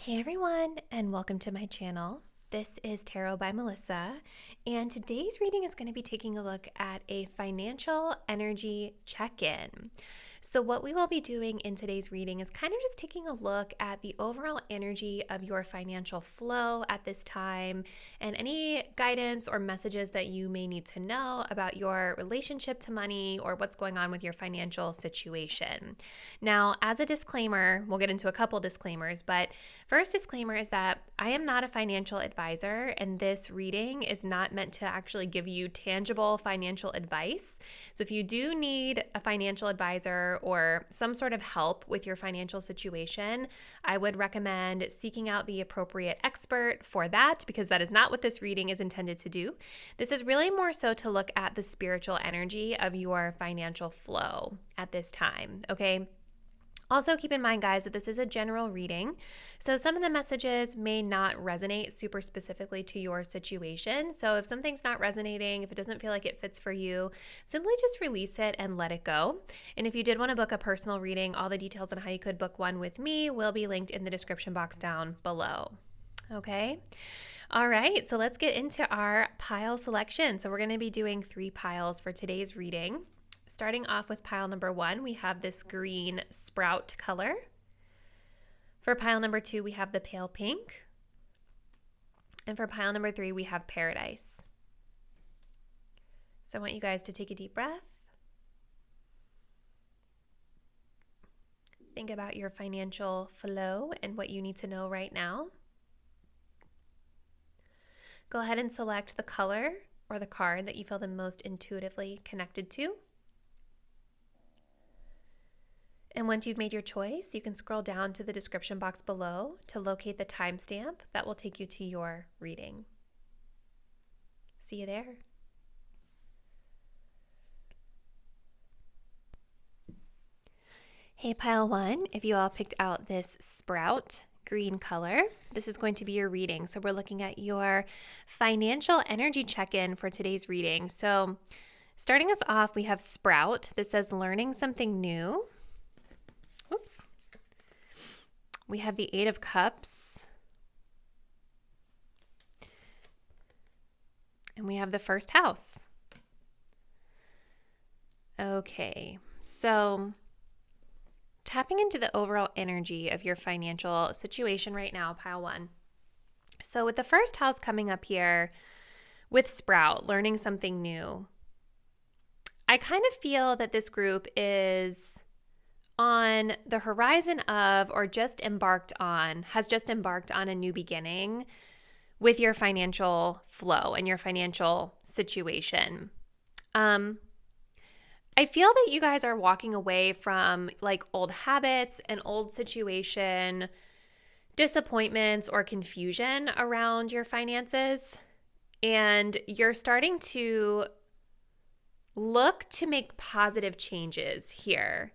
Hey everyone, and welcome to my channel. This is Tarot by Melissa, and today's reading is going to be taking a look at a financial energy check-in. So what we will be doing in today's reading is kind of just taking a look at the overall energy of your financial flow at this time and any guidance or messages that you may need to know about your relationship to money or what's going on with your financial situation. Now, as a disclaimer, we'll get into a couple disclaimers, but first disclaimer is that I am not a financial advisor, and this reading is not meant to actually give you tangible financial advice. So if you do need a financial advisor or some sort of help with your financial situation, I would recommend seeking out the appropriate expert for that, because that is not what this reading is intended to do. This is really more so to look at the spiritual energy of your financial flow at this time, okay? Also, keep in mind, guys, that this is a general reading, so some of the messages may not resonate super specifically to your situation. So if something's not resonating, if it doesn't feel like it fits for you, simply just release it and let it go. And if you did want to book a personal reading, all the details on how you could book one with me will be linked in the description box down below. Okay? All right, so let's get into our pile selection. So we're going to be doing 3 piles for today's reading. Starting off with pile number 1, we have this green sprout color. For pile number 2, we have the pale pink. And for pile number 3, we have paradise. So I want you guys to take a deep breath. Think about your financial flow and what you need to know right now. Go ahead and select the color or the card that you feel the most intuitively connected to. And once you've made your choice, you can scroll down to the description box below to locate the timestamp that will take you to your reading. See you there. Hey, pile 1, if you all picked out this sprout green color, this is going to be your reading. So we're looking at your financial energy check-in for today's reading. So starting us off, we have sprout. This says learning something new. Oops. We have the 8 of Cups. And we have the first house. Okay, so tapping into the overall energy of your financial situation right now, pile 1. So with the first house coming up here with sprout, learning something new, I kind of feel that this group is on the horizon of, or has just embarked on a new beginning with your financial flow and your financial situation. I feel that you guys are walking away from like old habits and old situation, disappointments or confusion around your finances, and you're starting to look to make positive changes here.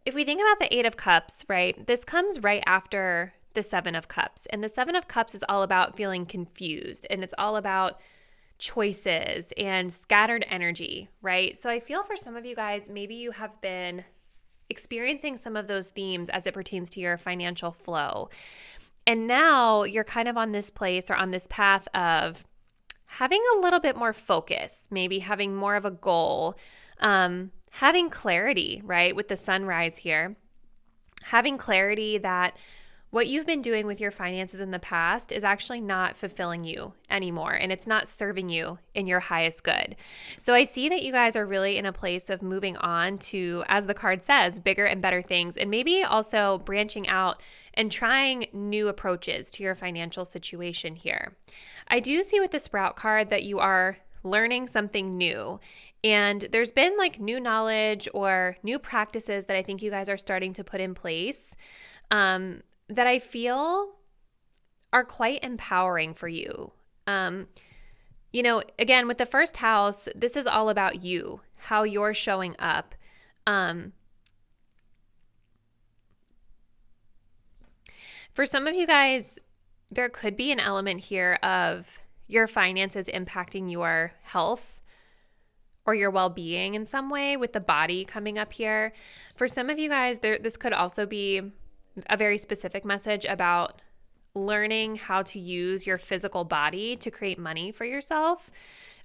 If we think about the 8 of Cups, right, this comes right after the 7 of Cups. And the 7 of Cups is all about feeling confused, and it's all about choices and scattered energy, right? So I feel for some of you guys, maybe you have been experiencing some of those themes as it pertains to your financial flow. And now you're kind of on this place or on this path of having a little bit more focus, maybe having more of a goal, having clarity, right, with the sunrise here, having clarity that what you've been doing with your finances in the past is actually not fulfilling you anymore, and it's not serving you in your highest good. So I see that you guys are really in a place of moving on to, as the card says, bigger and better things, and maybe also branching out and trying new approaches to your financial situation here. I do see with the Sprout card that you are learning something new. And there's been like new knowledge or new practices that I think you guys are starting to put in place that I feel are quite empowering for you. You know, again, with the first house, this is all about you, how you're showing up. For some of you guys, there could be an element here of your finances impacting your health or your well-being in some way, with the body coming up here. For some of you guys, this could also be a very specific message about learning how to use your physical body to create money for yourself.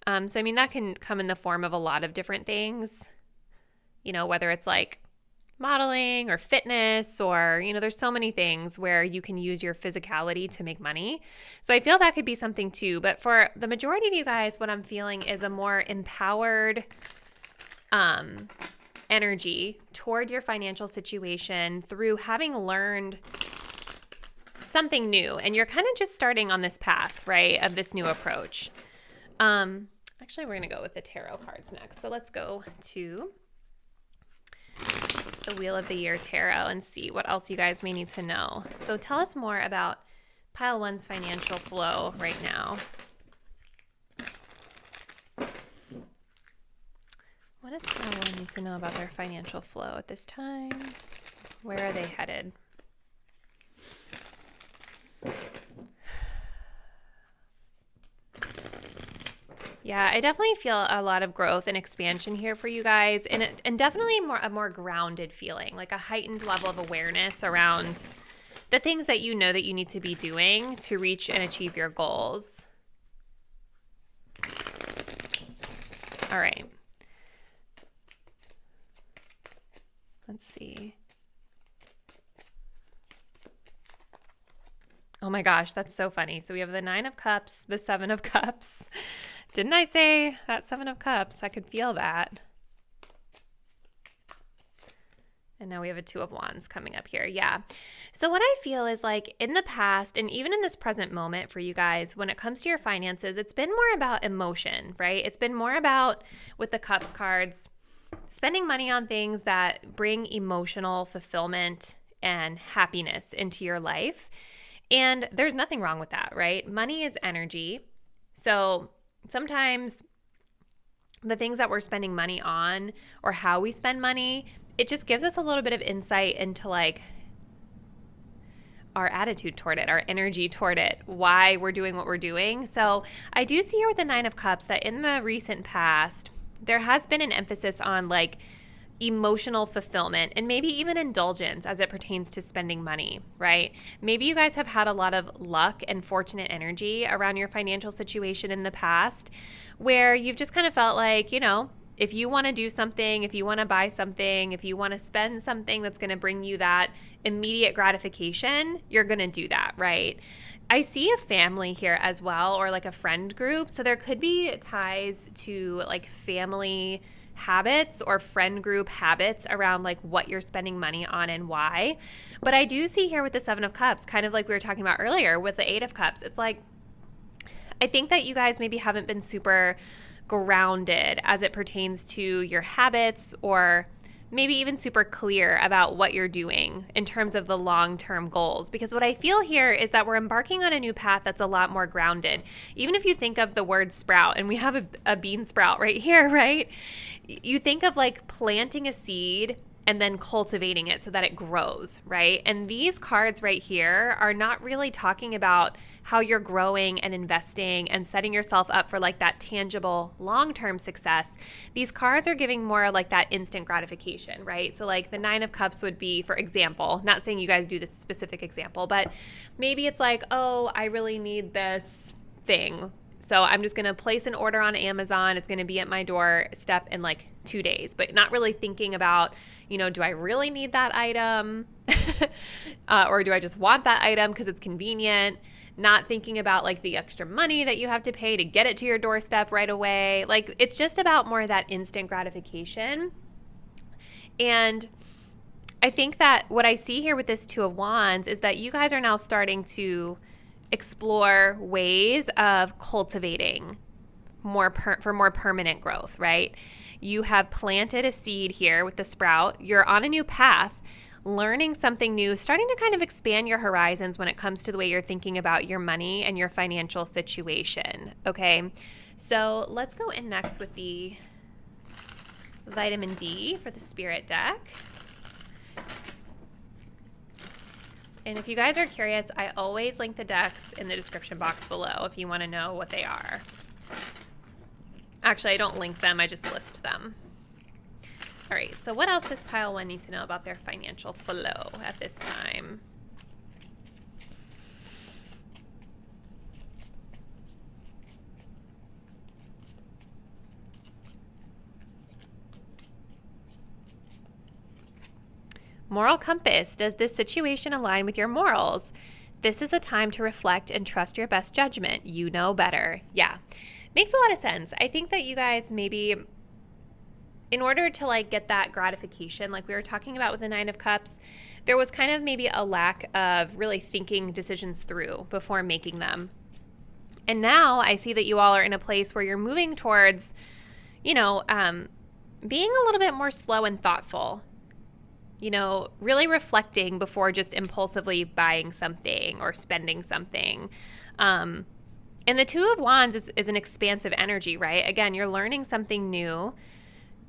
So, I mean, that can come in the form of a lot of different things, whether it's like modeling or fitness or, there's so many things where you can use your physicality to make money. So I feel that could be something too. But for the majority of you guys, what I'm feeling is a more empowered energy toward your financial situation through having learned something new. And you're kind of just starting on this path, right, of this new approach. Actually, we're going to go with the tarot cards next. So let's go to the Wheel of the Year Tarot and see what else you guys may need to know. So tell us more about Pile 1's financial flow right now. What does Pile 1 need to know about their financial flow at this time? Where are they headed? Yeah, I definitely feel a lot of growth and expansion here for you guys, and definitely a more grounded feeling, like a heightened level of awareness around the things that you know that you need to be doing to reach and achieve your goals. All right. Let's see. Oh my gosh, that's so funny. So we have the 9 of Cups, the 7 of Cups. Didn't I say that 7 of Cups? I could feel that. And now we have a 2 of Wands coming up here. Yeah. So what I feel is like in the past and even in this present moment for you guys, when it comes to your finances, it's been more about emotion, right? It's been more about, with the Cups cards, spending money on things that bring emotional fulfillment and happiness into your life. And there's nothing wrong with that, right? Money is energy. So sometimes the things that we're spending money on or how we spend money, it just gives us a little bit of insight into like our attitude toward it, our energy toward it, why we're doing what we're doing. So I do see here with the 9 of Cups that in the recent past, there has been an emphasis on like emotional fulfillment and maybe even indulgence as it pertains to spending money, right? Maybe you guys have had a lot of luck and fortunate energy around your financial situation in the past where you've just kind of felt like, if you want to do something, if you want to buy something, if you want to spend something that's going to bring you that immediate gratification, you're going to do that, right? I see a family here as well, or like a friend group. So there could be ties to like family habits or friend group habits around like what you're spending money on and why. But I do see here with the 7 of Cups, kind of like we were talking about earlier with the 8 of Cups, it's like, I think that you guys maybe haven't been super grounded as it pertains to your habits or maybe even super clear about what you're doing in terms of the long-term goals. Because what I feel here is that we're embarking on a new path that's a lot more grounded. Even if you think of the word sprout, and we have a bean sprout right here, right? You think of like planting a seed and then cultivating it so that it grows, right? And these cards right here are not really talking about how you're growing and investing and setting yourself up for like that tangible long-term success. These cards are giving more like that instant gratification, right? So like the 9 of Cups would be, for example, not saying you guys do this specific example, but maybe it's like, oh, I really need this thing. So I'm just going to place an order on Amazon. It's going to be at my doorstep in like 2 days, but not really thinking about, do I really need that item? Or do I just want that item because it's convenient? Not thinking about like the extra money that you have to pay to get it to your doorstep right away. Like it's just about more of that instant gratification. And I think that what I see here with this 2 of Wands is that you guys are now starting to explore ways of cultivating for more permanent growth, right? You have planted a seed here with the sprout. You're on a new path, learning something new, starting to kind of expand your horizons when it comes to the way you're thinking about your money and your financial situation, okay? So let's go in next with the vitamin D for the spirit deck. And if you guys are curious, I always link the decks in the description box below if you want to know what they are. Actually, I don't link them, I just list them. All right, so what else does Pile 1 need to know about their financial flow at this time? Moral compass. Does this situation align with your morals? This is a time to reflect and trust your best judgment. You know better. Yeah, makes a lot of sense. I think that you guys maybe, in order to like get that gratification, like we were talking about with the Nine of Cups, there was kind of maybe a lack of really thinking decisions through before making them. And now I see that you all are in a place where you're moving towards, being a little bit more slow and thoughtful, really reflecting before just impulsively buying something or spending something. And the Two of Wands is an expansive energy, right? Again, you're learning something new,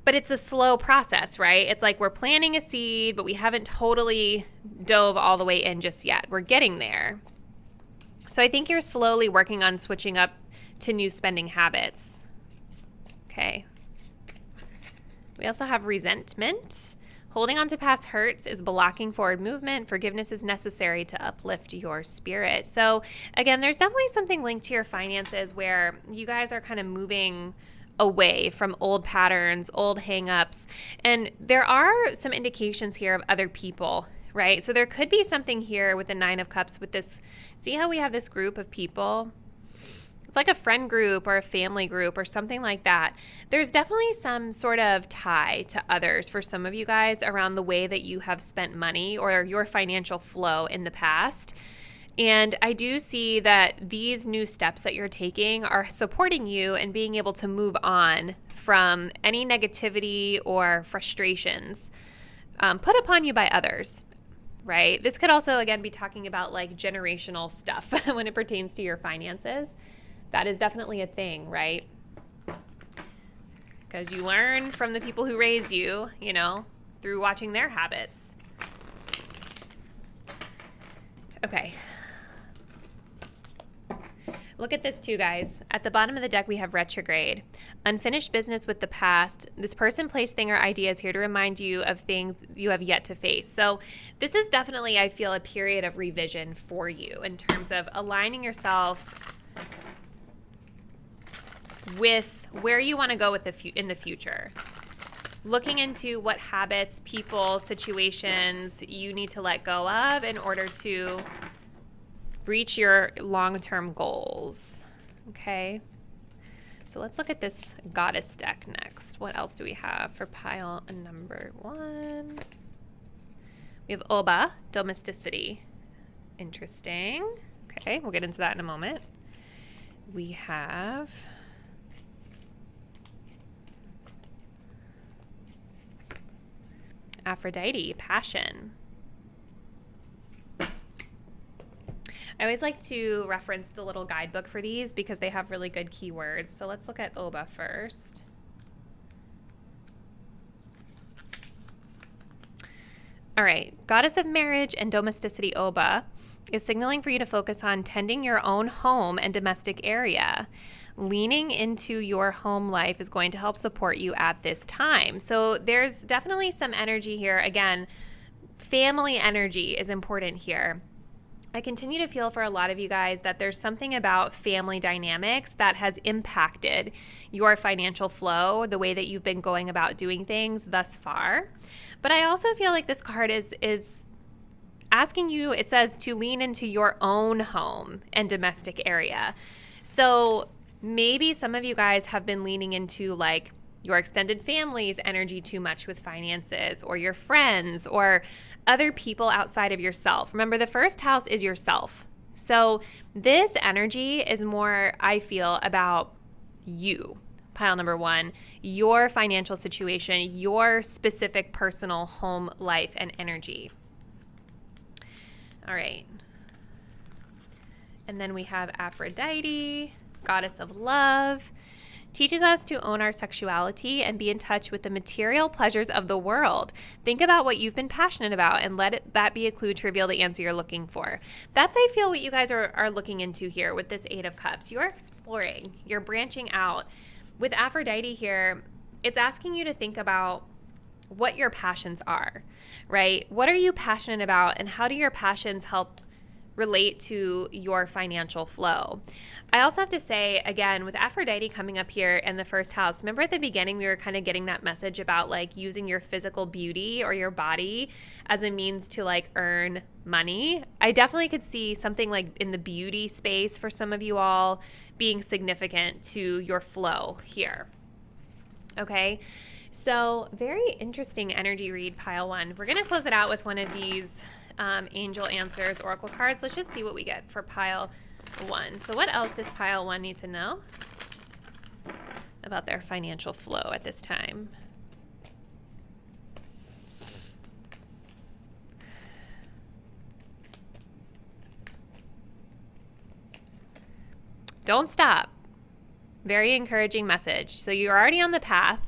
but it's a slow process, right? It's like we're planting a seed, but we haven't totally dove all the way in just yet. We're getting there. So I think you're slowly working on switching up to new spending habits. Okay. We also have resentment. Holding on to past hurts is blocking forward movement. Forgiveness is necessary to uplift your spirit. So again, there's definitely something linked to your finances where you guys are kind of moving away from old patterns, old hangups. And there are some indications here of other people, right? So there could be something here with the Nine of Cups with this. See how we have this group of people? It's like a friend group or a family group or something like that. There's definitely some sort of tie to others for some of you guys around the way that you have spent money or your financial flow in the past. And I do see that these new steps that you're taking are supporting you and being able to move on from any negativity or frustrations put upon you by others. Right? This could also, again, be talking about like generational stuff when it pertains to your finances. That is definitely a thing, right? Because you learn from the people who raised you, through watching their habits. Okay. Look at this too, guys. At the bottom of the deck, we have retrograde. Unfinished business with the past. This person, place, thing, or idea is here to remind you of things you have yet to face. So this is definitely, I feel, a period of revision for you in terms of aligning yourself with where you want to go with in the future. Looking into what habits, people, situations you need to let go of in order to reach your long-term goals. Okay. So let's look at this goddess deck next. What else do we have for pile number 1? We have Oba, domesticity. Interesting. Okay, we'll get into that in a moment. We have Aphrodite, passion. I always like to reference the little guidebook for these because they have really good keywords. So let's look at Oba first. All right, goddess of marriage and domesticity Oba is signaling for you to focus on tending your own home and domestic area. Leaning into your home life is going to help support you at this time. So there's definitely some energy here. Again, family energy is important here. I continue to feel for a lot of you guys that there's something about family dynamics that has impacted your financial flow, the way that you've been going about doing things thus far. But I also feel like this card is asking you, it says to lean into your own home and domestic area. So maybe some of you guys have been leaning into like your extended family's energy too much with finances, or your friends, or other people outside of yourself. Remember, the first house is yourself. So this energy is more, I feel, about you. Pile number 1, your financial situation, your specific personal home life and energy. All right. And then we have Aphrodite, goddess of love. Teaches us to own our sexuality and be in touch with the material pleasures of the world. Think about what you've been passionate about and let that be a clue to reveal the answer you're looking for. That's, I feel, what you guys are looking into here with this 8 of Cups. You're exploring. You're branching out. With Aphrodite here, it's asking you to think about what your passions are, right? What are you passionate about, and how do your passions help relate to your financial flow. I also have to say, again, with Aphrodite coming up here in the first house, remember at the beginning we were kind of getting that message about like using your physical beauty or your body as a means to like earn money. I definitely could see something like in the beauty space for some of you all being significant to your flow here. Okay, so very interesting energy read, pile one. We're going to close it out with one of these angel answers oracle cards. Let's just see what we get for pile one. So what else does pile one need to know about their financial flow at this time? Don't stop. Very encouraging message. So you're already on the path.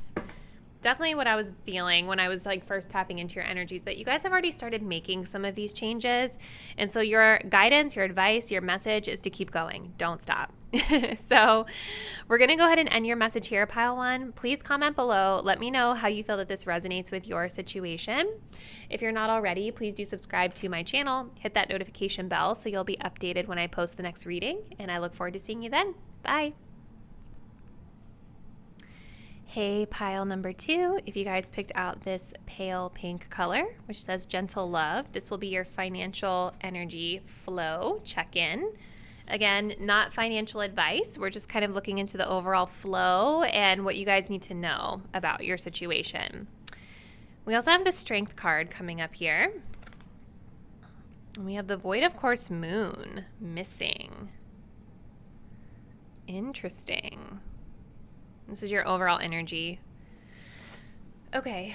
Definitely what I was feeling when I was like first tapping into your energies, that you guys have already started making some of these changes. And so your guidance, your advice, your message is to keep going. Don't stop. So we're going to go ahead and end your message here, pile one. Please comment below. Let me know how you feel that this resonates with your situation. If you're not already, please do subscribe to my channel. Hit that notification bell so you'll be updated when I post the next reading. And I look forward to seeing you then. Bye. Hey, pile number two, if you guys picked out this pale pink color, which says gentle love, this will be your financial energy flow check-in. Again, not financial advice. We're just kind of looking into the overall flow and what you guys need to know about your situation. We also have the strength card coming up here. And we have the void of course moon missing. Interesting. This is your overall energy. Okay.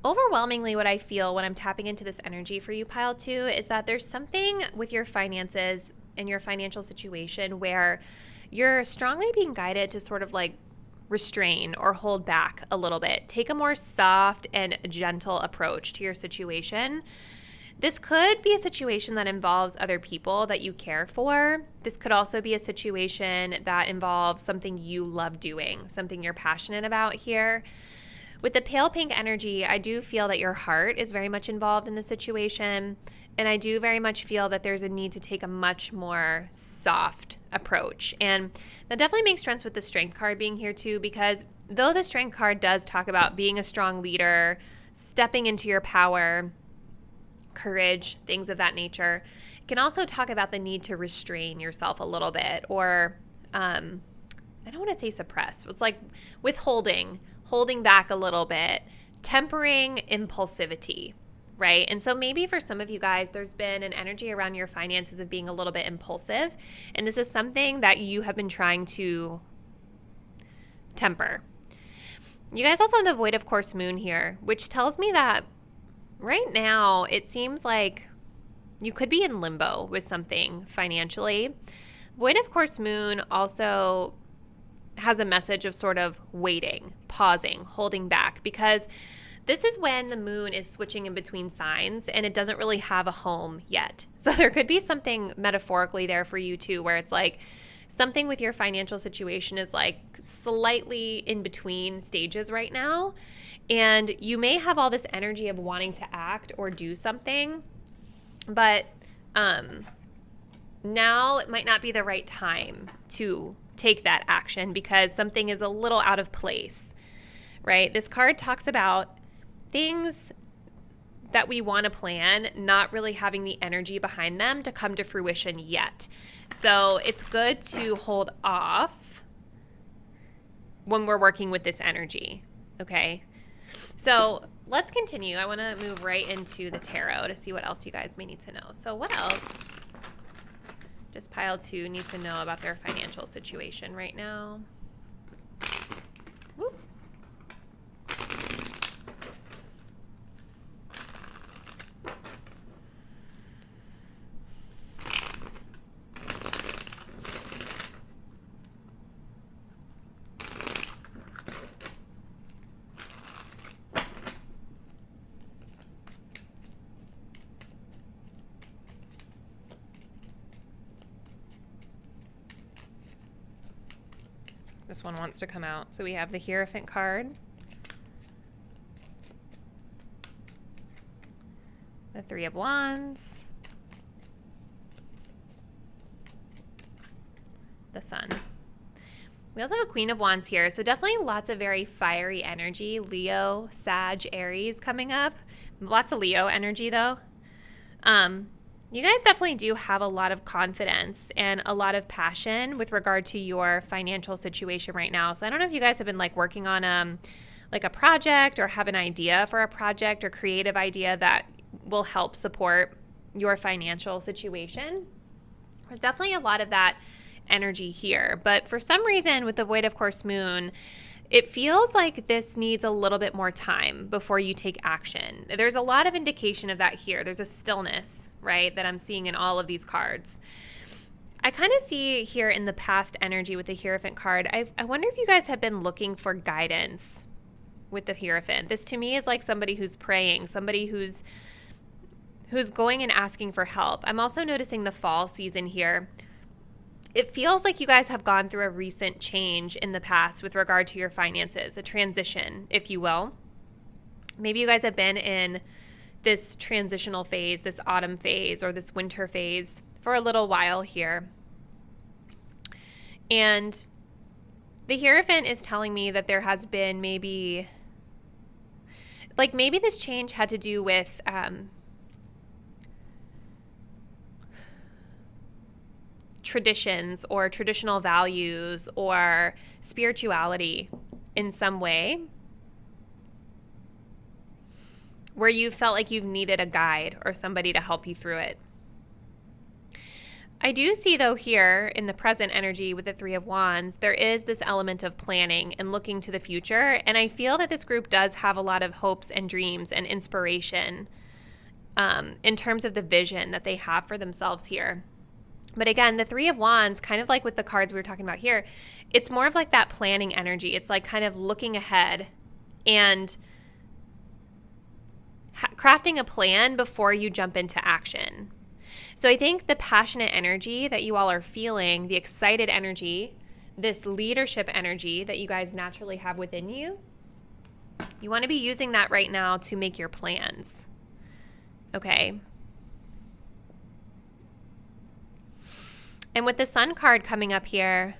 Overwhelmingly, what I feel when I'm tapping into this energy for you, pile two, is that there's something with your finances and your financial situation where you're strongly being guided to sort of like restrain or hold back a little bit. Take a more soft and gentle approach to your situation. This could be a situation that involves other people that you care for. This could also be a situation that involves something you love doing, something you're passionate about here. With the pale pink energy, I do feel that your heart is very much involved in the situation, and I do very much feel that there's a need to take a much more soft approach. And that definitely makes sense with the strength card being here too, because though the strength card does talk about being a strong leader, stepping into your power, courage, things of that nature, it can also talk about the need to restrain yourself a little bit, or I don't want to say suppress. It's like withholding, holding back a little bit, tempering impulsivity, right? And so maybe for some of you guys, there's been an energy around your finances of being a little bit impulsive, and this is something that you have been trying to temper. You guys also have the void of course moon here, which tells me that right now, it seems like you could be in limbo with something financially. Void of course moon also has a message of sort of waiting, pausing, holding back, because this is when the moon is switching in between signs and it doesn't really have a home yet. So there could be something metaphorically there for you too, where it's like something with your financial situation is like slightly in between stages right now. And you may have all this energy of wanting to act or do something, but now it might not be the right time to take that action because something is a little out of place, right? This card talks about things that we want to plan, not really having the energy behind them to come to fruition yet. So it's good to hold off when we're working with this energy, okay? So let's continue. I want to move right into the tarot to see what else you guys may need to know. So what else does pile two need to know about their financial situation right now? Whoop. This one wants to come out. So we have the Hierophant card. the Three of Wands, the Sun. We also have a Queen of Wands here, so definitely lots of very fiery energy. Leo, Sag, Aries coming up. Lots of Leo energy though. You guys definitely do have a lot of confidence and a lot of passion with regard to your financial situation right now. So I don't know if you guys have been like working on like a project or have an idea for a project or creative idea that will help support your financial situation. There's definitely a lot of that energy here, but for some reason with the Void of Course Moon, it feels like this needs a little bit more time before you take action. There's a lot of indication of that here. There's a stillness, right, that I'm seeing in all of these cards. I kind of see here in the past energy with the Hierophant card, I wonder if you guys have been looking for guidance with the Hierophant. This to me is like somebody who's praying, somebody who's going and asking for help. I'm also noticing the fall season here. It feels like you guys have gone through a recent change in the past with regard to your finances, a transition, if you will. Maybe you guys have been in this transitional phase, this autumn phase, or this winter phase for a little while here. And the Hierophant is telling me that there has been maybe this change had to do with traditions or traditional values or spirituality in some way where you felt like you've needed a guide or somebody to help you through it. I do see though here in the present energy with the Three of Wands, there is this element of planning and looking to the future. And I feel that this group does have a lot of hopes and dreams and inspiration in terms of the vision that they have for themselves here. But again, the Three of Wands, kind of like with the cards we were talking about here, it's more of like that planning energy. It's like kind of looking ahead and crafting a plan before you jump into action. So I think the passionate energy that you all are feeling, the excited energy, this leadership energy that you guys naturally have within you, you want to be using that right now to make your plans. Okay. And with the Sun card coming up here,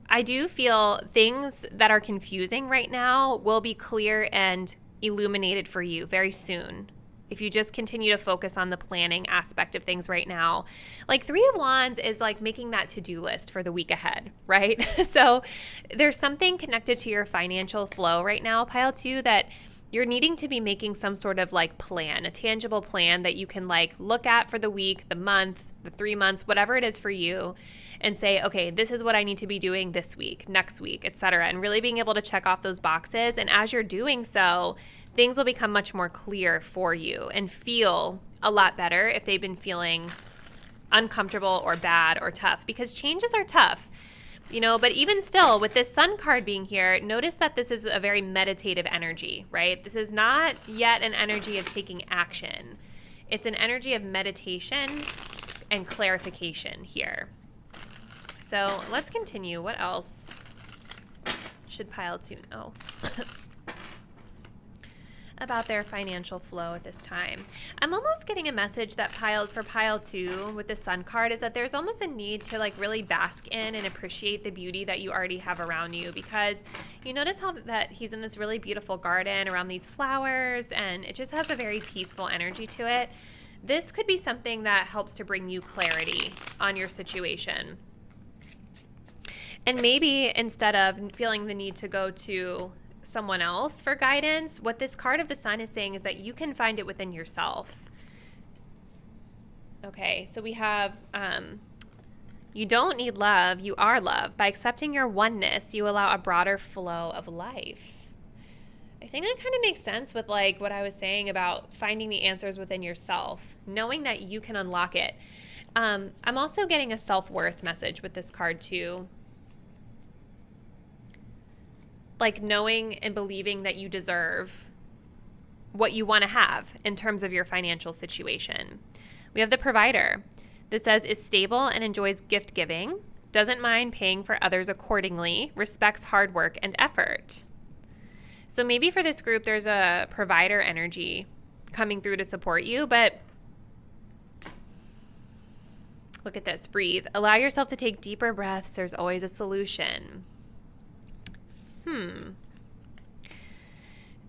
I do feel things that are confusing right now will be clear and illuminated for you very soon. If you just continue to focus on the planning aspect of things right now. Like Three of Wands is like making that to-do list for the week ahead, right? So there's something connected to your financial flow right now, Pile 2, that you're needing to be making some sort of like plan, a tangible plan that you can like look at for the week, the month, the 3 months, whatever it is for you, and say, okay, this is what I need to be doing this week, next week, etc. And really being able to check off those boxes. And as you're doing so, things will become much more clear for you and feel a lot better if they've been feeling uncomfortable or bad or tough, because changes are tough. But even still, with this Sun card being here, notice that this is a very meditative energy, right? This is not yet an energy of taking action. It's an energy of meditation and clarification here. So let's continue. What else should Pile 2 know about their financial flow at this time? I'm almost getting a message that for Pile 2 with the Sun card is that there's almost a need to like really bask in and appreciate the beauty that you already have around you, because you notice how that he's in this really beautiful garden around these flowers, and it just has a very peaceful energy to it. This could be something that helps to bring you clarity on your situation. And maybe instead of feeling the need to go to someone else for guidance, what this card of the Sun is saying is that you can find it within yourself. Okay, so we have, you don't need love, you are love. By accepting your oneness, you allow a broader flow of life. I think that kind of makes sense with like what I was saying about finding the answers within yourself, knowing that you can unlock it. I'm also getting a self-worth message with this card too. Like knowing and believing that you deserve what you want to have in terms of your financial situation. We have the Provider. This says is stable and enjoys gift giving, doesn't mind paying for others accordingly, respects hard work and effort. So maybe for this group, there's a provider energy coming through to support you. But look at this. Breathe. Allow yourself to take deeper breaths. There's always a solution.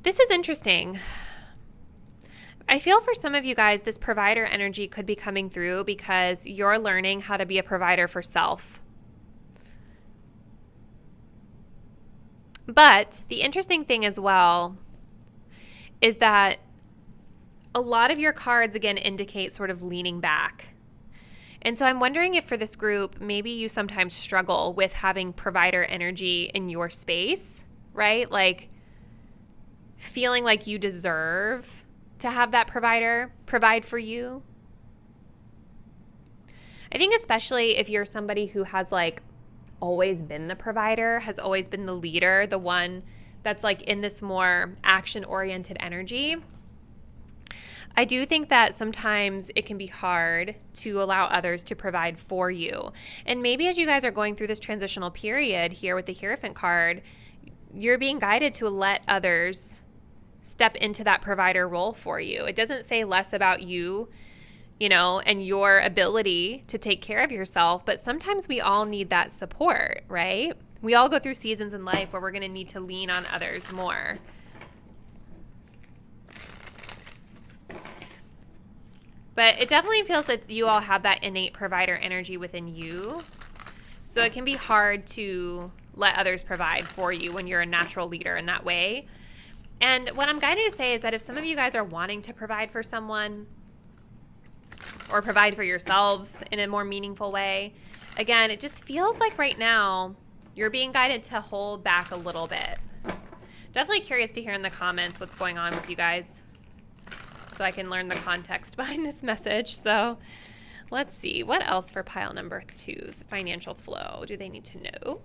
This is interesting. I feel for some of you guys, this provider energy could be coming through because you're learning how to be a provider for self. But the interesting thing as well is that a lot of your cards, again, indicate sort of leaning back. And so I'm wondering if for this group, maybe you sometimes struggle with having provider energy in your space, right? Like feeling like you deserve to have that provider provide for you. I think especially if you're somebody who has like always been the provider, has always been the leader, the one that's like in this more action-oriented energy, I do think that sometimes it can be hard to allow others to provide for you. And maybe as you guys are going through this transitional period here with the Hierophant card, you're being guided to let others step into that provider role for you. It doesn't say less about you, you know, and your ability to take care of yourself, but sometimes we all need that support, right? We all go through seasons in life where we're going to need to lean on others more. But it definitely feels that you all have that innate provider energy within you. So it can be hard to let others provide for you when you're a natural leader in that way. And what I'm guided to say is that if some of you guys are wanting to provide for someone or provide for yourselves in a more meaningful way, again, it just feels like right now you're being guided to hold back a little bit. Definitely curious to hear in the comments what's going on with you guys, so I can learn the context behind this message. So let's see. What else for pile number 2's financial flow do they need to know?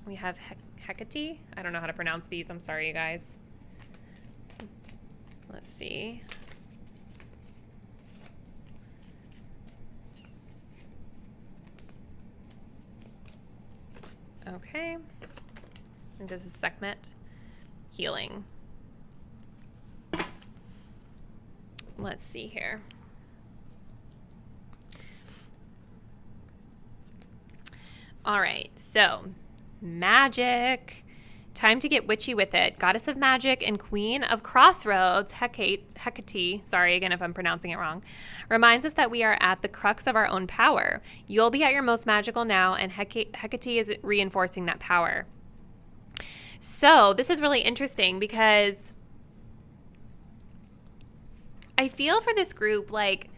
We have Hecate. I don't know how to pronounce these. I'm sorry, you guys. Let's see. Okay. And this is Sekhmet. Healing. Let's see here. All right, so magic. Time to get witchy with it. Goddess of magic and queen of crossroads, Hecate, sorry again if I'm pronouncing it wrong, reminds us that we are at the crux of our own power. You'll be at your most magical now, and Hecate is reinforcing that power. So this is really interesting because I feel for this group like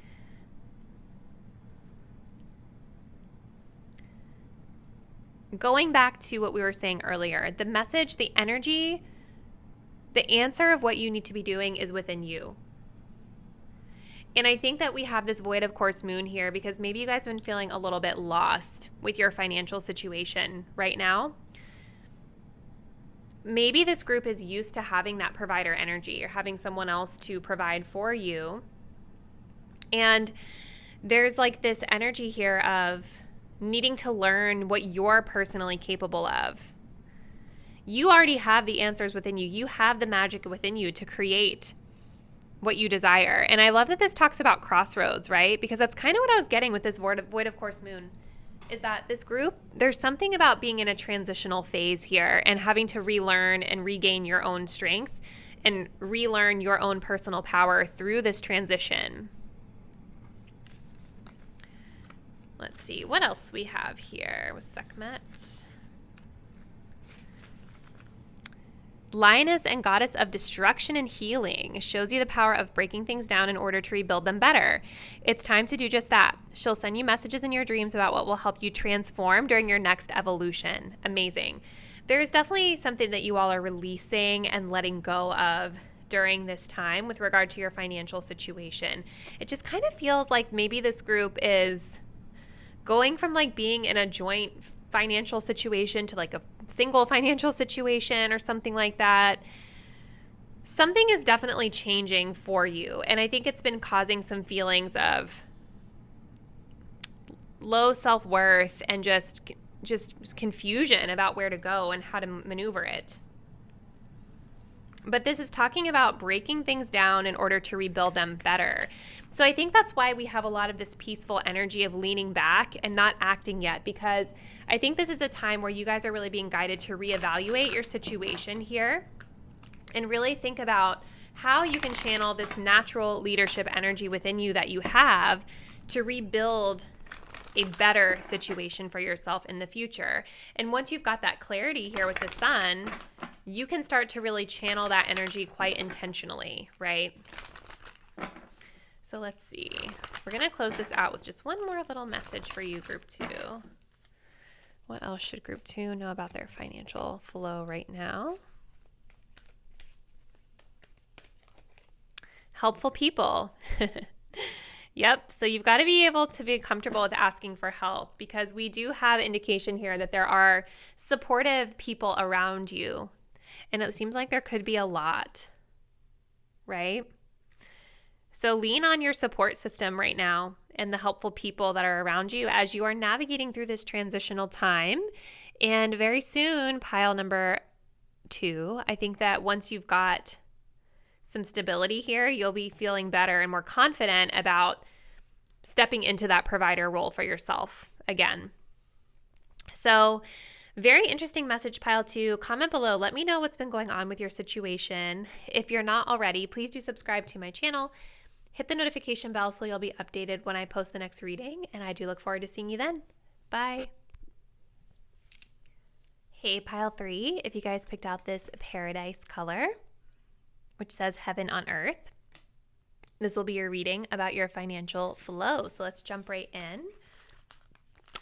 going back to what we were saying earlier, the message, the energy, the answer of what you need to be doing is within you. And I think that we have this void of course moon here because maybe you guys have been feeling a little bit lost with your financial situation right now. Maybe this group is used to having that provider energy or having someone else to provide for you. And there's like this energy here of needing to learn what you're personally capable of. You already have the answers within you. You have the magic within you to create what you desire. And I love that this talks about crossroads, right? Because that's kind of what I was getting with this void of course moon. Is that this group, there's something about being in a transitional phase here and having to relearn and regain your own strength and relearn your own personal power through this transition. Let's see, what else we have here with Sekhmet. Lioness and goddess of destruction and healing shows you the power of breaking things down in order to rebuild them better. It's time to do just that. She'll send you messages in your dreams about what will help you transform during your next evolution. Amazing. There's definitely something that you all are releasing and letting go of during this time with regard to your financial situation. It just kind of feels like maybe this group is going from like being in a joint financial situation to like a single financial situation or something like that. Something is definitely changing for you. And I think it's been causing some feelings of low self-worth and just confusion about where to go and how to maneuver it. But this is talking about breaking things down in order to rebuild them better. So I think that's why we have a lot of this peaceful energy of leaning back and not acting yet, because I think this is a time where you guys are really being guided to reevaluate your situation here and really think about how you can channel this natural leadership energy within you that you have to rebuild a better situation for yourself in the future. And once you've got that clarity here with the sun, you can start to really channel that energy quite intentionally, right? So let's see. We're going to close this out with just one more little message for you, Group 2. What else should Group 2 know about their financial flow right now? Helpful people. Yep. So you've got to be able to be comfortable with asking for help, because we do have indication here that there are supportive people around you. And it seems like there could be a lot, right? So lean on your support system right now and the helpful people that are around you as you are navigating through this transitional time. And very soon, pile number 2, I think that once you've got some stability here, you'll be feeling better and more confident about stepping into that provider role for yourself again. So very interesting message, pile 2. Comment below. Let me know what's been going on with your situation. If you're not already, please do subscribe to my channel. Hit the notification bell so you'll be updated when I post the next reading, and I do look forward to seeing you then. Bye. Hey, pile 3, if you guys picked out this paradise color, which says heaven on earth, this will be your reading about your financial flow. So let's jump right in.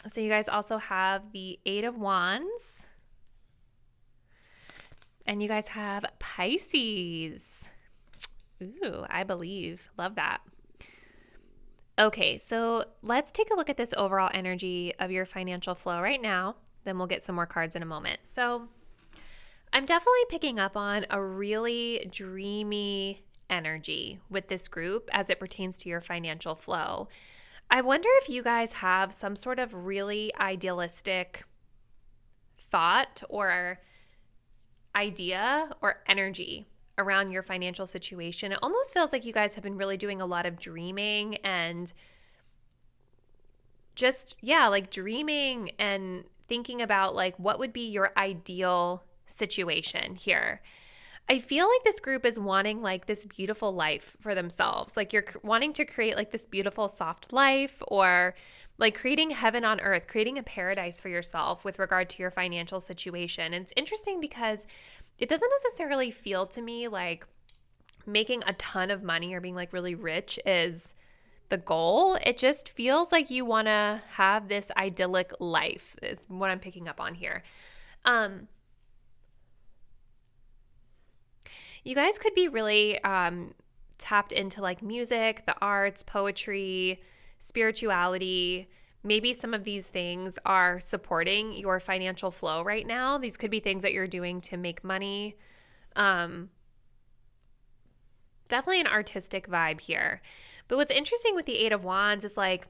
So you guys also have the 8 of Wands, and you guys have Pisces. Ooh, I believe. Love that. Okay, so let's take a look at this overall energy of your financial flow right now. Then we'll get some more cards in a moment. So I'm definitely picking up on a really dreamy energy with this group as it pertains to your financial flow. I wonder if you guys have some sort of really idealistic thought or idea or energy around your financial situation. It almost feels like you guys have been really doing a lot of dreaming and just, like dreaming and thinking about like what would be your ideal situation here. I feel like this group is wanting like this beautiful life for themselves. Like you're wanting to create like this beautiful soft life, or like creating heaven on earth, creating a paradise for yourself with regard to your financial situation. And it's interesting because it doesn't necessarily feel to me like making a ton of money or being like really rich is the goal. It just feels like you want to have this idyllic life is what I'm picking up on here. You guys could be really tapped into like music, the arts, poetry, spirituality. Maybe some of these things are supporting your financial flow right now. These could be things that you're doing to make money. Definitely an artistic vibe here. But what's interesting with the 8 of Wands is like,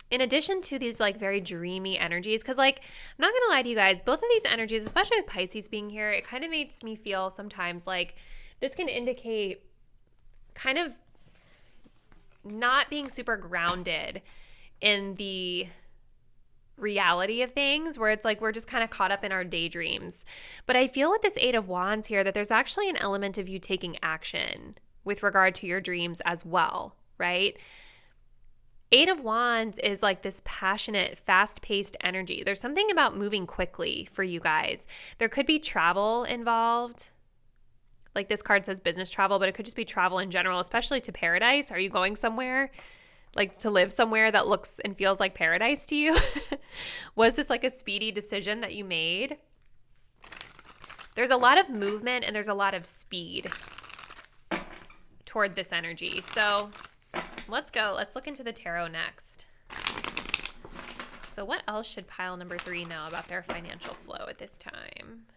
in addition to these like very dreamy energies, because like, I'm not going to lie to you guys, both of these energies, especially with Pisces being here, it kind of makes me feel sometimes like this can indicate kind of not being super grounded in the reality of things, where it's like we're just kind of caught up in our daydreams. But I feel with this 8 of Wands here that there's actually an element of you taking action with regard to your dreams as well, right? 8 of Wands is like this passionate, fast-paced energy. There's something about moving quickly for you guys. There could be travel involved. Like this card says business travel, but it could just be travel in general, especially to paradise. Are you going somewhere? Like to live somewhere that looks and feels like paradise to you? Was this like a speedy decision that you made? There's a lot of movement and there's a lot of speed toward this energy. So let's go. Let's look into the tarot next. So what else should pile number 3 know about their financial flow at this time?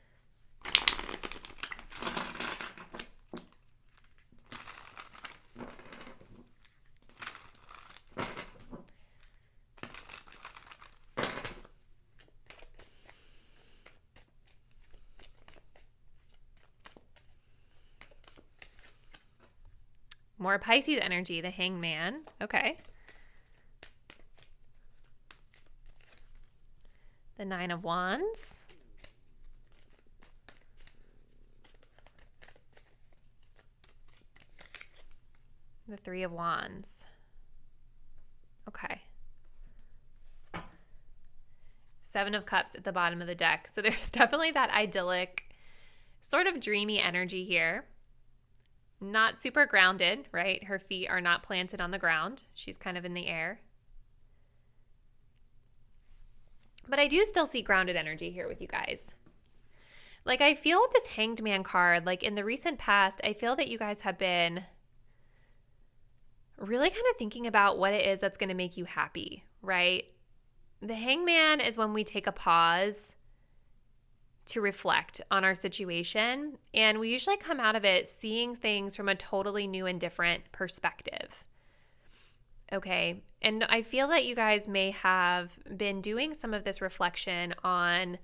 More Pisces energy, the Hangman. Okay. The Nine of Wands. The Three of Wands. Okay. Seven of Cups at the bottom of the deck. So there's definitely that idyllic, sort of dreamy energy here. Not super grounded, right? Her feet are not planted on the ground. She's kind of in the air. But I do still see grounded energy here with you guys. Like, I feel with this Hanged Man card, like in the recent past, I feel that you guys have been really kind of thinking about what it is that's going to make you happy, right? The Hangman is when we take a pause to reflect on our situation, and we usually come out of it seeing things from a totally new and different perspective. Okay, and I feel that you guys may have been doing some of this reflection on,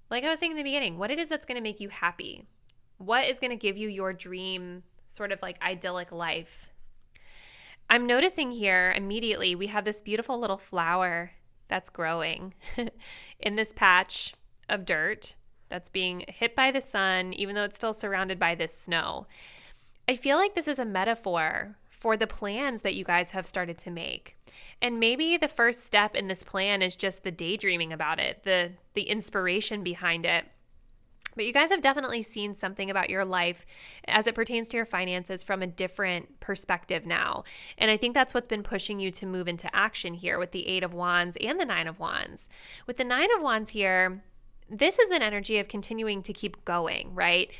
like I was saying in the beginning, what it is that's going to make you happy. What is going to give you your dream sort of like idyllic life? I'm noticing here immediately we have this beautiful little flower that's growing in this patch of dirt that's being hit by the sun, even though it's still surrounded by this snow. I feel like this is a metaphor for the plans that you guys have started to make. And maybe the first step in this plan is just the daydreaming about it, the inspiration behind it. But you guys have definitely seen something about your life as it pertains to your finances from a different perspective now. And I think that's what's been pushing you to move into action here with the Eight of Wands and the Nine of Wands. With the Nine of Wands here, this is an energy of continuing to keep going, right?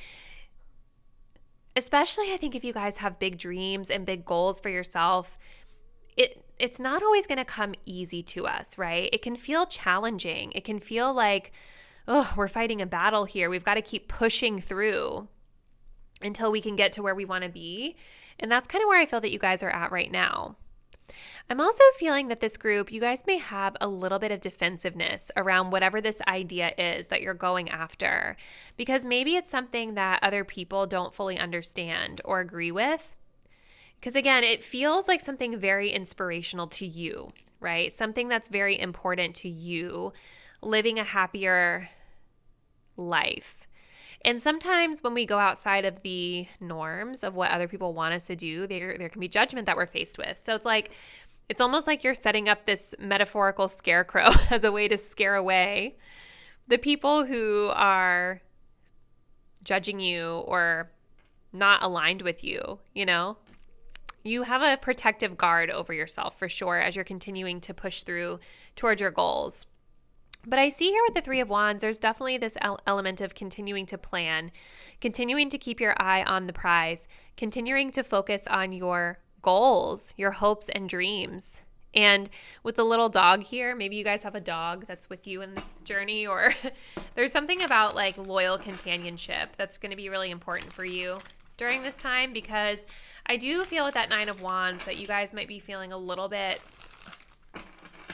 Especially, I think if you guys have big dreams and big goals for yourself, it's not always going to come easy to us, right? It can feel challenging. It can feel like, oh, we're fighting a battle here. We've got to keep pushing through until we can get to where we want to be. And that's kind of where I feel that you guys are at right now. I'm also feeling that this group, you guys may have a little bit of defensiveness around whatever this idea is that you're going after, because maybe it's something that other people don't fully understand or agree with. Because again, it feels like something very inspirational to you, right? Something that's very important to you, living a happier life. And sometimes when we go outside of the norms of what other people want us to do, there can be judgment that we're faced with. So it's almost like you're setting up this metaphorical scarecrow as a way to scare away the people who are judging you or not aligned with you, you know? You have a protective guard over yourself for sure as you're continuing to push through towards your goals. But I see here with the Three of Wands, there's definitely this element of continuing to plan, continuing to keep your eye on the prize, continuing to focus on your goals, your hopes and dreams. And with the little dog here, maybe you guys have a dog that's with you in this journey, or there's something about like loyal companionship that's going to be really important for you during this time, because I do feel with that Nine of Wands that you guys might be feeling a little bit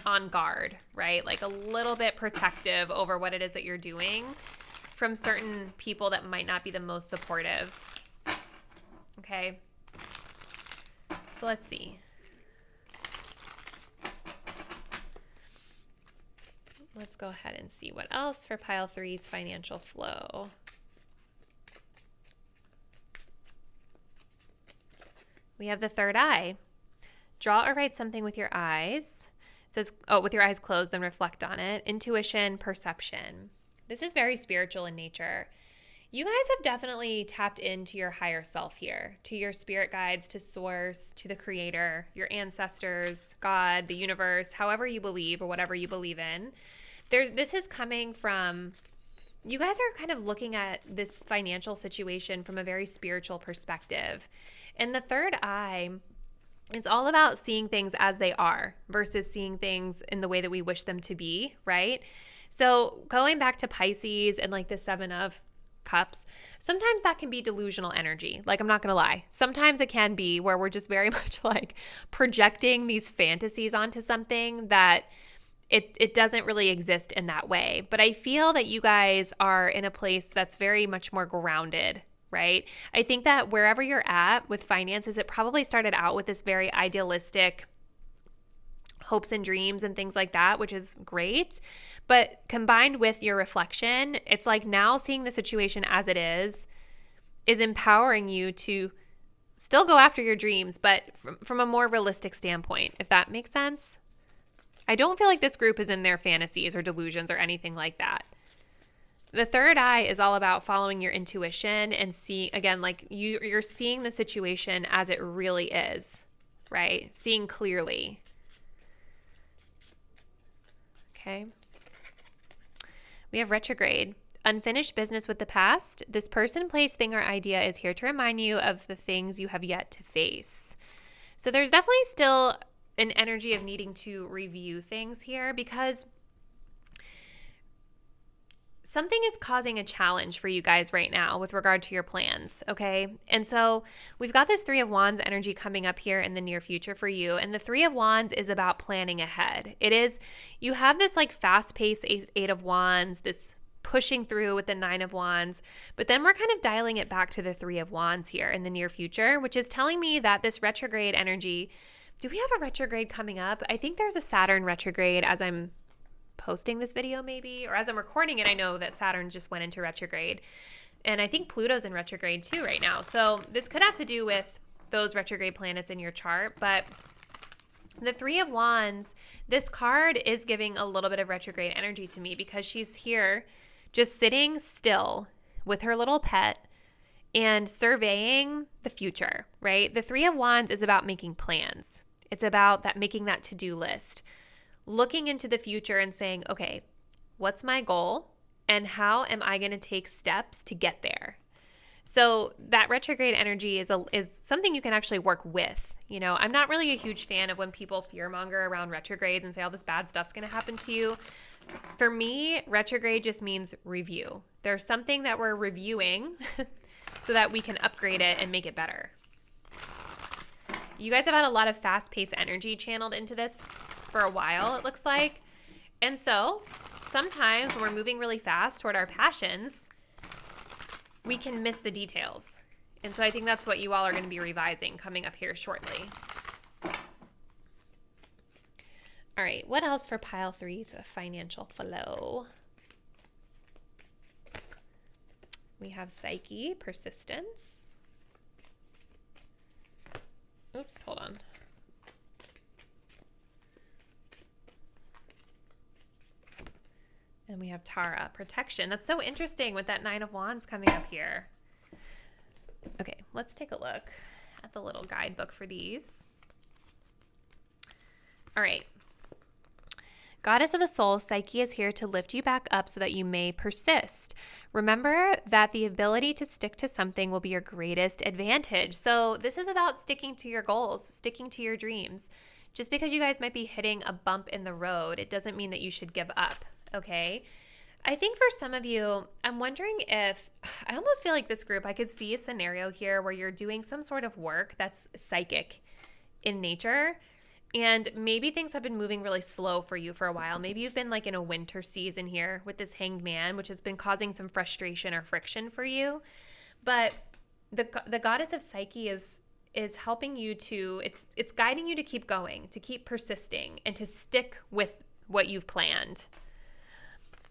on guard, right? Like a little bit protective over what it is that you're doing from certain people that might not be the most supportive. Okay. So let's see. Let's go ahead and see what else for pile three's financial flow. We have the third eye. Draw or write something with your eyes. It says, with your eyes closed, then reflect on it. Intuition, perception. This is very spiritual in nature. You guys have definitely tapped into your higher self here, to your spirit guides, to source, to the creator, your ancestors, God, the universe, however you believe or whatever you believe in. This is coming from, you guys are kind of looking at this financial situation from a very spiritual perspective. And the third eye, it's all about seeing things as they are versus seeing things in the way that we wish them to be, right? So going back to Pisces and like the Seven of Cups, sometimes that can be delusional energy. Like, I'm not going to lie. Sometimes it can be where we're just very much like projecting these fantasies onto something that it doesn't really exist in that way. But I feel that you guys are in a place that's very much more grounded right? I think that wherever you're at with finances, it probably started out with this very idealistic hopes and dreams and things like that, which is great. But combined with your reflection, it's like now seeing the situation as it is empowering you to still go after your dreams, but from a more realistic standpoint, if that makes sense. I don't feel like this group is in their fantasies or delusions or anything like that. The third eye is all about following your intuition and seeing, again, like you're seeing the situation as it really is, right? Seeing clearly. Okay. We have retrograde. Unfinished business with the past. This person, place, thing, or idea is here to remind you of the things you have yet to face. So there's definitely still an energy of needing to review things here because something is causing a challenge for you guys right now with regard to your plans, okay? And so we've got this Three of Wands energy coming up here in the near future for you. And the Three of Wands is about planning ahead. It is, you have this like fast-paced Eight of Wands, this pushing through with the Nine of Wands, but then we're kind of dialing it back to the Three of Wands here in the near future, which is telling me that this retrograde energy, do we have a retrograde coming up? I think there's a Saturn retrograde as I'm posting this video maybe, or as I'm recording it, I know that Saturn just went into retrograde, and I think Pluto's in retrograde too right now. So this could have to do with those retrograde planets in your chart, but the Three of Wands, this card is giving a little bit of retrograde energy to me because she's here just sitting still with her little pet and surveying the future, right? The Three of Wands is about making plans. It's about that, making that to-do list, looking into the future and saying, okay, what's my goal and how am I going to take steps to get there? So that retrograde energy is something you can actually work with. You know, I'm not really a huge fan of when people fearmonger around retrogrades and say all this bad stuff's going to happen to you. For me, retrograde just means review. There's something that we're reviewing so that we can upgrade it and make it better. You guys have had a lot of fast-paced energy channeled into this for a while, it looks like. And so sometimes when we're moving really fast toward our passions, we can miss the details. And so I think that's what you all are going to be revising coming up here shortly. All right, what else for pile three's financial flow? We have psyche, persistence. Oops, hold on. And we have Tara, protection. That's so interesting with that Nine of Wands coming up here. Okay, let's take a look at the little guidebook for these. All right. Goddess of the soul, Psyche is here to lift you back up so that you may persist. Remember that the ability to stick to something will be your greatest advantage. So this is about sticking to your goals, sticking to your dreams. Just because you guys might be hitting a bump in the road, it doesn't mean that you should give up, okay? I think for some of you, I'm wondering if, I almost feel like this group, I could see a scenario here where you're doing some sort of work that's psychic in nature. And maybe things have been moving really slow for you for a while. Maybe you've been like in a winter season here with this Hanged Man, which has been causing some frustration or friction for you. But the goddess of Psyche is helping you to, it's guiding you to keep going, to keep persisting, and to stick with what you've planned.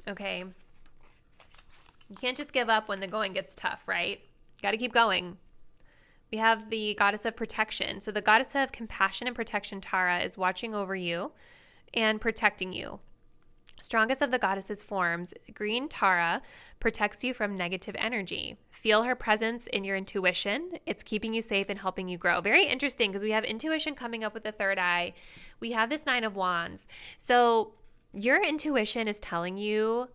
Okay? You can't just give up when the going gets tough, right? Got to keep going. We have the goddess of protection. So the goddess of compassion and protection, Tara, is watching over you and protecting you. Strongest of the goddesses forms, green Tara protects you from negative energy. Feel her presence in your intuition. It's keeping you safe and helping you grow. Very interesting because we have intuition coming up with the third eye. We have this Nine of Wands. So your intuition is telling you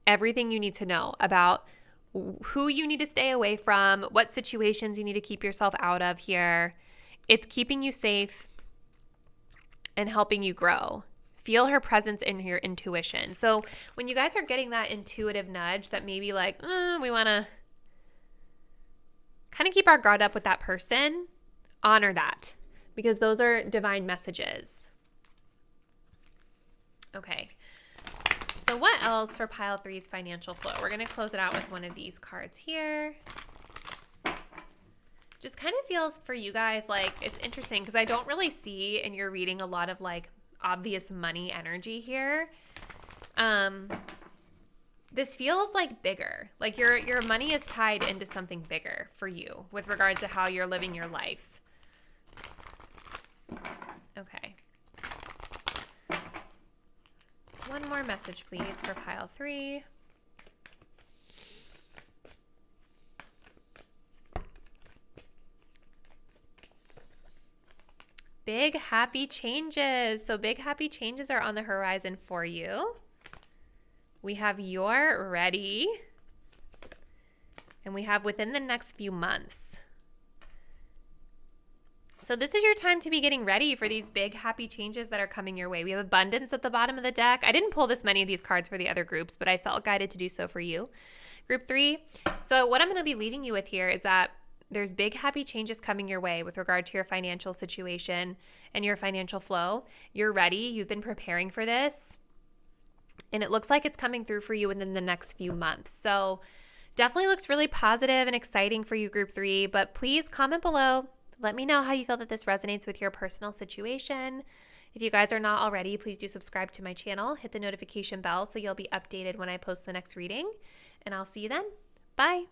everything you need to know about who you need to stay away from, what situations you need to keep yourself out of here. It's keeping you safe and helping you grow. Feel her presence in your intuition. So when you guys are getting that intuitive nudge that maybe like, we want to kind of keep our guard up with that person, honor that because those are divine messages. Okay. So what else for pile three's financial flow? We're going to close it out with one of these cards here. just kind of feels for you guys like it's interesting because I don't really see in your reading a lot of like obvious money energy here. This feels like bigger. Like your money is tied into something bigger for you with regard to how you're living your life. Okay. One more message, please, for pile 3. Big happy changes. So big happy changes are on the horizon for you. We have you're ready. And we have within the next few months. So this is your time to be getting ready for these big happy changes that are coming your way. We have abundance at the bottom of the deck. I didn't pull this many of these cards for the other groups, but I felt guided to do so for you. Group 3. So what I'm going to be leaving you with here is that there's big happy changes coming your way with regard to your financial situation and your financial flow. You're ready. You've been preparing for this. And it looks like it's coming through for you within the next few months. So definitely looks really positive and exciting for you, Group 3. But please comment below. Let me know how you feel that this resonates with your personal situation. If you guys are not already, please do subscribe to my channel. Hit the notification bell so you'll be updated when I post the next reading. And I'll see you then. Bye.